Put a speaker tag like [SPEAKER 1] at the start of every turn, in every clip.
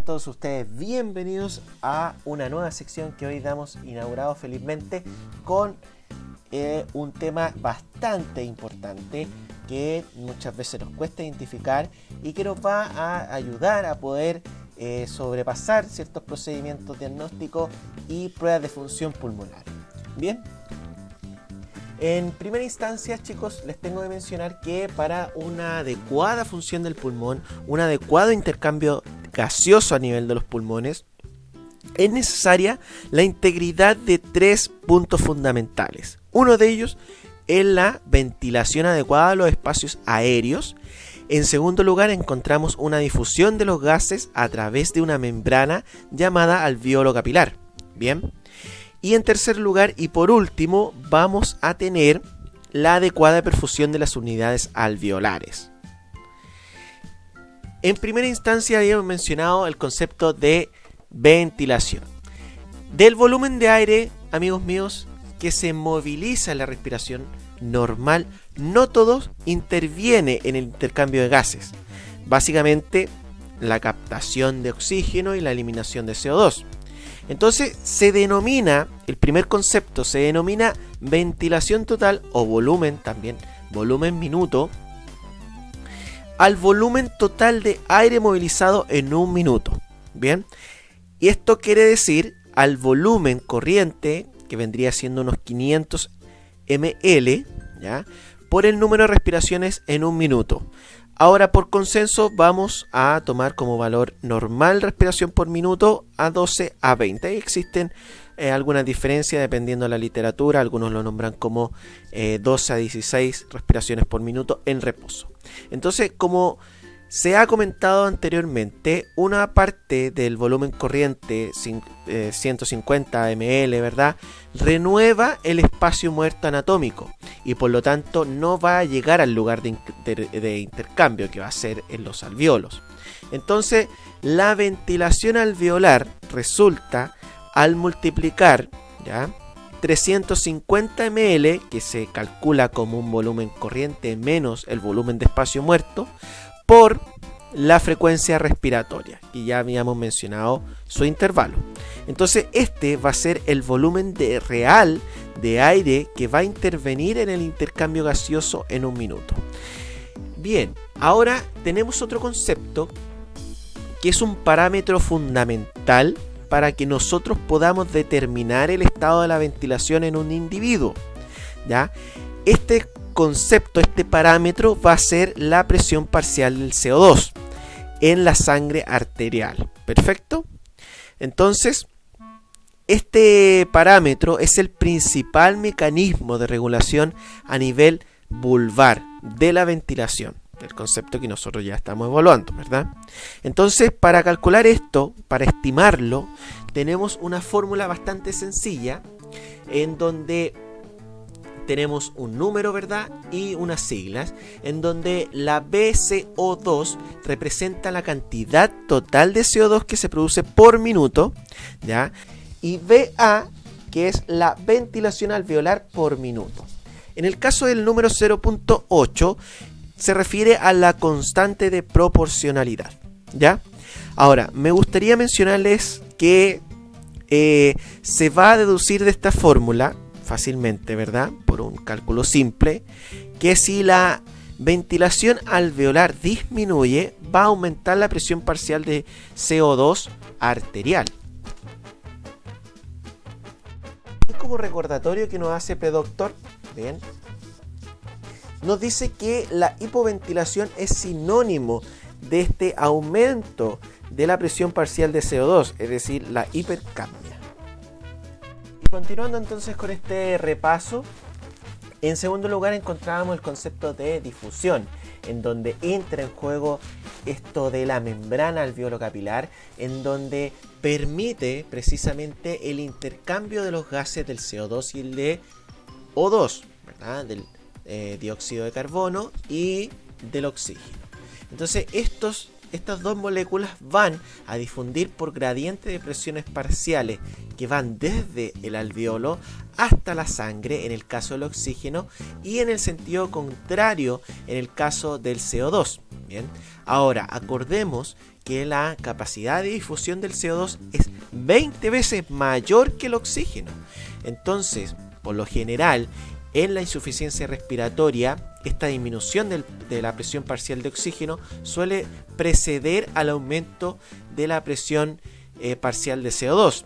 [SPEAKER 1] Sean todos ustedes bienvenidos a una nueva sección que hoy damos inaugurado felizmente con un tema bastante importante que muchas veces nos cuesta identificar y que nos va a ayudar a poder sobrepasar ciertos procedimientos diagnósticos y pruebas de función pulmonar. Bien, en primera instancia, chicos, les tengo que mencionar que para una adecuada función del pulmón, un adecuado intercambio gaseoso a nivel de los pulmones, es necesaria la integridad de tres puntos fundamentales. Uno de ellos es la ventilación adecuada de los espacios aéreos. En segundo lugar, encontramos una difusión de los gases a través de una membrana llamada alvéolo capilar. Bien. Y en tercer lugar y por último, vamos a tener la adecuada perfusión de las unidades alveolares. En primera instancia habíamos mencionado el concepto de ventilación. Del volumen de aire, amigos míos, que se moviliza en la respiración normal, no todo interviene en el intercambio de gases. Básicamente, la captación de oxígeno y la eliminación de CO2. Entonces se denomina, el primer concepto se denomina ventilación total o volumen, también volumen minuto, al volumen total de aire movilizado en un minuto. Bien, y esto quiere decir al volumen corriente, que vendría siendo unos 500 ml, ¿ya?, por el número de respiraciones en un minuto. Ahora, por consenso, vamos a tomar como valor normal respiración por minuto a 12 a 20. Ahí existen algunas diferencias dependiendo de la literatura. Algunos lo nombran como 12 a 16 respiraciones por minuto en reposo. Entonces, como se ha comentado anteriormente, una parte del volumen corriente, 150 ml, ¿verdad?, renueva el espacio muerto anatómico y por lo tanto no va a llegar al lugar de intercambio que va a ser en los alvéolos. Entonces, la ventilación alveolar resulta al multiplicar, ¿ya?, 350 ml, que se calcula como un volumen corriente menos el volumen de espacio muerto, por la frecuencia respiratoria, que ya habíamos mencionado su intervalo. Entonces este va a ser el volumen real de aire que va a intervenir en el intercambio gaseoso en un minuto. Bien, ahora tenemos otro concepto que es un parámetro fundamental para que nosotros podamos determinar el estado de la ventilación en un individuo, ¿ya? Este concepto, este parámetro va a ser la presión parcial del CO2 en la sangre arterial. ¿Perfecto? Entonces, este parámetro es el principal mecanismo de regulación a nivel vulvar de la ventilación, el concepto que nosotros ya estamos evaluando, ¿verdad? Entonces, para calcular esto, para estimarlo, tenemos una fórmula bastante sencilla en donde tenemos un número, ¿verdad?, y unas siglas, en donde la VCO2 representa la cantidad total de CO2 que se produce por minuto, ¿ya?, y VA, que es la ventilación alveolar por minuto. En el caso del número 0.8 se refiere a la constante de proporcionalidad, ¿ya? Ahora, me gustaría mencionarles que se va a deducir de esta fórmula fácilmente, ¿verdad?, por un cálculo simple, que si la ventilación alveolar disminuye, va a aumentar la presión parcial de CO2 arterial. Y como recordatorio que nos hace Predoctor, bien, nos dice que la hipoventilación es sinónimo de este aumento de la presión parcial de CO2, es decir, la hipercapnia. Continuando entonces con este repaso, en segundo lugar encontrábamos el concepto de difusión, en donde entra en juego esto de la membrana alvéolo capilar, en donde permite precisamente el intercambio de los gases del CO2 y el de O2, ¿verdad?, del dióxido de carbono y del oxígeno. Entonces estas dos moléculas van a difundir por gradiente de presiones parciales que van desde el alvéolo hasta la sangre en el caso del oxígeno y en el sentido contrario en el caso del CO2. Bien. Ahora, acordemos que la capacidad de difusión del CO2 es 20 veces mayor que el oxígeno. Entonces, por lo general, en la insuficiencia respiratoria, esta disminución de la presión parcial de oxígeno suele preceder al aumento de la presión parcial de CO2.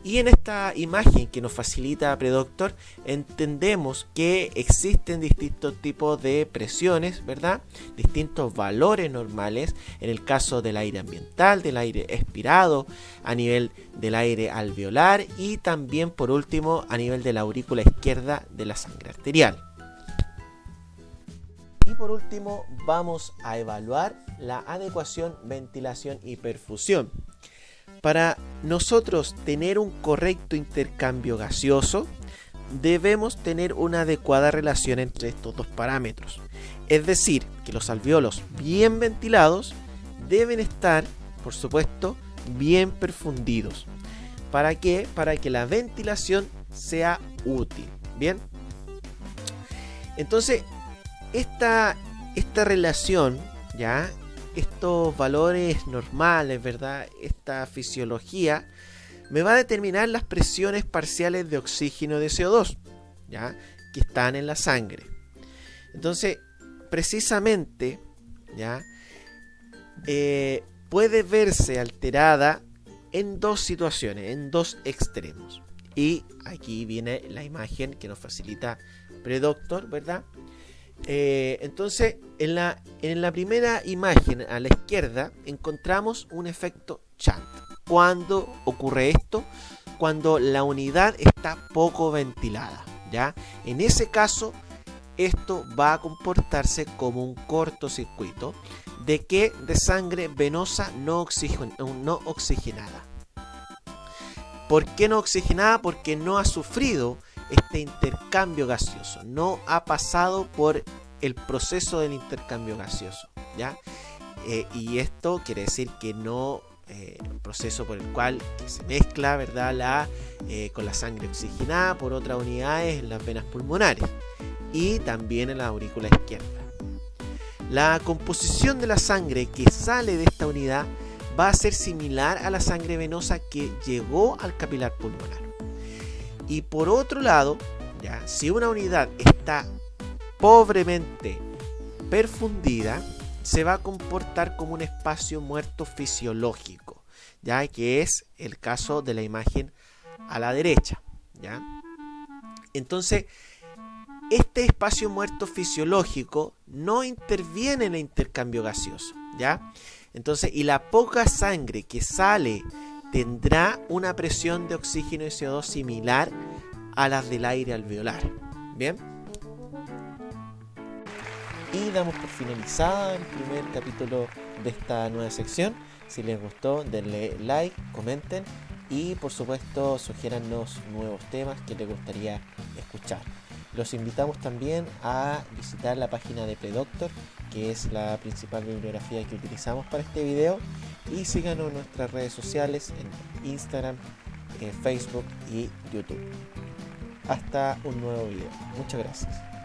[SPEAKER 1] Y en esta imagen que nos facilita Predoctor, entendemos que existen distintos tipos de presiones, ¿verdad? Distintos valores normales en el caso del aire ambiental, del aire expirado, a nivel del aire alveolar y también, por último, a nivel de la aurícula izquierda de la sangre arterial. Y por último, vamos a evaluar la adecuación, ventilación y perfusión. Para nosotros tener un correcto intercambio gaseoso, debemos tener una adecuada relación entre estos dos parámetros. Es decir, que los alvéolos bien ventilados deben estar, por supuesto, bien perfundidos. ¿Para qué? Para que la ventilación sea útil. Bien. Entonces, esta relación, ¿ya? Estos valores normales, ¿verdad? Esta fisiología me va a determinar las presiones parciales de oxígeno y de CO2, ¿ya? Que están en la sangre. Entonces, precisamente, ¿ya? Puede verse alterada en dos situaciones, en dos extremos. Y aquí viene la imagen que nos facilita Predoctor, ¿verdad? Entonces, en la primera imagen a la izquierda encontramos un efecto Chant. ¿Cuándo ocurre esto? Cuando la unidad está poco ventilada, ¿ya? En ese caso, esto va a comportarse como un cortocircuito de sangre venosa no oxigenada. ¿Por qué no oxigenada? Porque no ha sufrido este intercambio gaseoso, no ha pasado por el proceso del intercambio gaseoso, ¿ya? Y esto quiere decir que no, el proceso por el cual se mezcla, ¿verdad? Con la sangre oxigenada por otras unidades en las venas pulmonares y también en la aurícula izquierda. La composición de la sangre que sale de esta unidad va a ser similar a la sangre venosa que llegó al capilar pulmonar. Y por otro lado, ¿ya? Si una unidad está pobremente perfundida, se va a comportar como un espacio muerto fisiológico, ¿ya? Que es el caso de la imagen a la derecha, ¿ya? Entonces, este espacio muerto fisiológico no interviene en el intercambio gaseoso, ¿ya? Entonces, y la poca sangre que sale tendrá una presión de oxígeno y CO2 similar a las del aire alveolar. Bien. Y damos por finalizada el primer capítulo de esta nueva sección. Si les gustó, denle like, comenten y por supuesto sugiérannos nuevos temas que les gustaría escuchar. Los invitamos también a visitar la página de Predoctor, que es la principal bibliografía que utilizamos para este video, y síganos en nuestras redes sociales en Instagram, Facebook y YouTube. Hasta un nuevo video. Muchas gracias.